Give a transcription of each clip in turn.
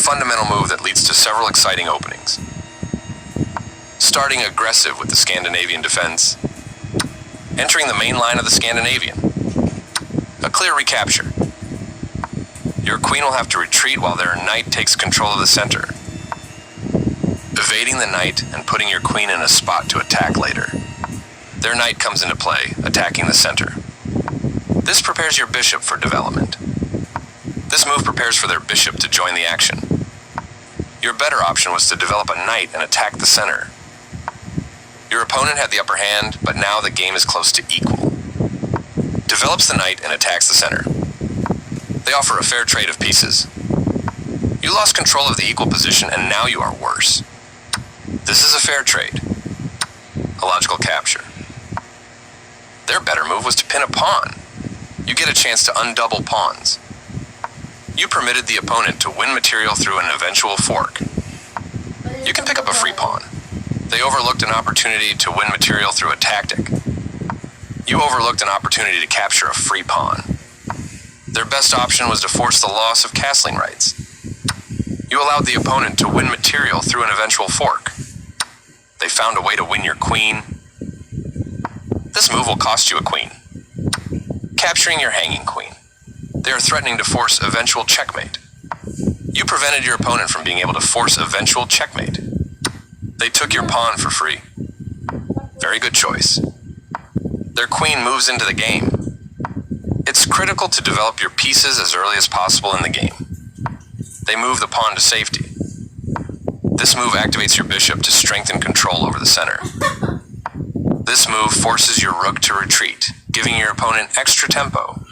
fundamental move that leads to several exciting openings. Starting aggressive with the Scandinavian defense, entering the main line of the Scandinavian. A clear recapture. Your queen will have to retreat while their knight takes control of the center. Evading the knight and putting your queen in a spot to attack later. Their knight comes into play, attacking the center. This prepares your bishop for development. This move prepares for their bishop to join the action. Your better option was to develop a knight and attack the center. Your opponent had the upper hand, but now the game is close to equal. Develops the knight and attacks the center. They offer a fair trade of pieces. You lost control of the equal position and now you are worse. This is a fair trade. A logical capture. Their better move was to pin a pawn. You get a chance to undouble pawns. You permitted the opponent to win material through an eventual fork. You can pick up a free pawn. They overlooked an opportunity to win material through a tactic. You overlooked an opportunity to capture a free pawn. Their best option was to force the loss of castling rights. You allowed the opponent to win material through an eventual fork. They found a way to win your queen. This move will cost you a queen. Capturing your hanging queen. They are threatening to force eventual checkmate. You prevented your opponent from being able to force eventual checkmate. They took your pawn for free. Very good choice. Their queen moves into the game. It's critical to develop your pieces as early as possible in the game. They move the pawn to safety. This move activates your bishop to strengthen control over the center. This move forces your rook to retreat, giving your opponent extra tempo.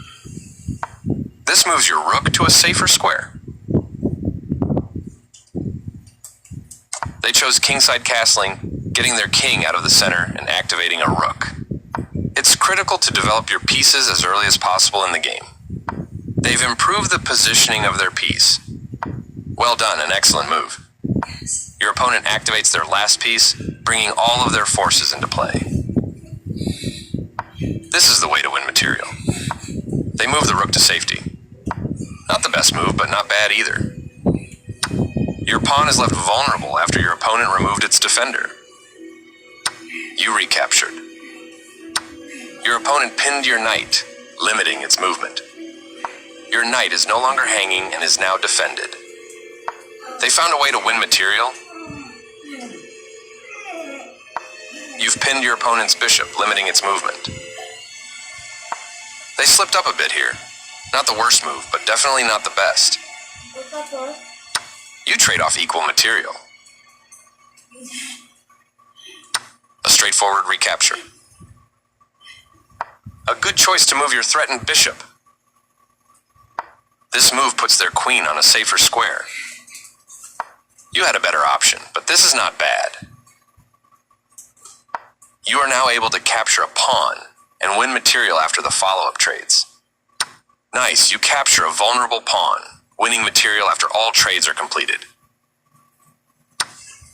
This moves your rook to a safer square. They chose kingside castling, getting their king out of the center and activating a rook. It's critical to develop your pieces as early as possible in the game. They've improved the positioning of their piece. Well done, an excellent move. Your opponent activates their last piece, bringing all of their forces into play. This is the way to win material. They move the rook to safety. Not the best move, but not bad either. Your pawn is left vulnerable after your opponent removed its defender. You recaptured. Your opponent pinned your knight, limiting its movement. Your knight is no longer hanging and is now defended. They found a way to win material. You've pinned your opponent's bishop, limiting its movement. They slipped up a bit here. Not the worst move, but definitely not the best. You trade off equal material. A straightforward recapture. A good choice to move your threatened bishop. This move puts their queen on a safer square. You had a better option, but this is not bad. You are now able to capture a pawn and win material after the follow-up trades. Nice, you capture a vulnerable pawn, winning material after all trades are completed.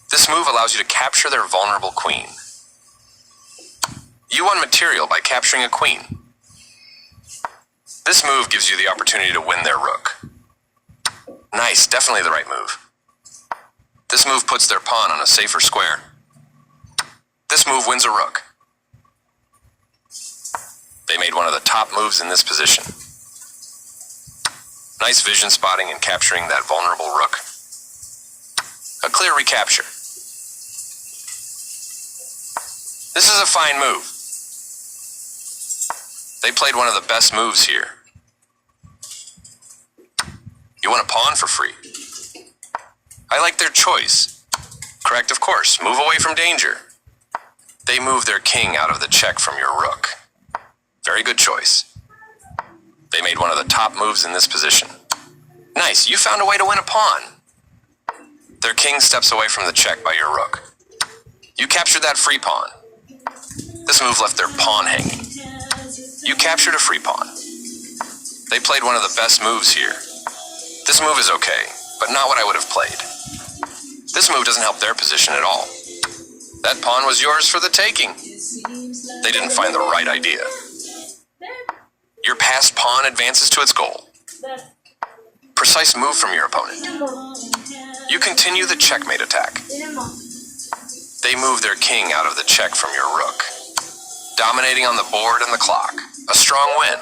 This move allows you to capture their vulnerable queen. You won material by capturing a queen. This move gives you the opportunity to win their rook. Nice, definitely the right move. This move puts their pawn on a safer square. This move wins a rook. They made one of the top moves in this position. Nice vision spotting and capturing that vulnerable rook. A clear recapture. This is a fine move. They played one of the best moves here. You want a pawn for free. I like their choice. Correct, of course. Move away from danger. They move their king out of the check from your rook. Very good choice. They made one of the top moves in this position. Nice, you found a way to win a pawn. Their king steps away from the check by your rook. You captured that free pawn. This move left their pawn hanging. You captured a free pawn. They played one of the best moves here. This move is okay, but not what I would have played. This move doesn't help their position at all. That pawn was yours for the taking. They didn't find the right idea. Your passed pawn advances to its goal. Precise move from your opponent. continue the checkmate attack. They move their king out of the check from your rook, dominating on the board and the clock. A strong win.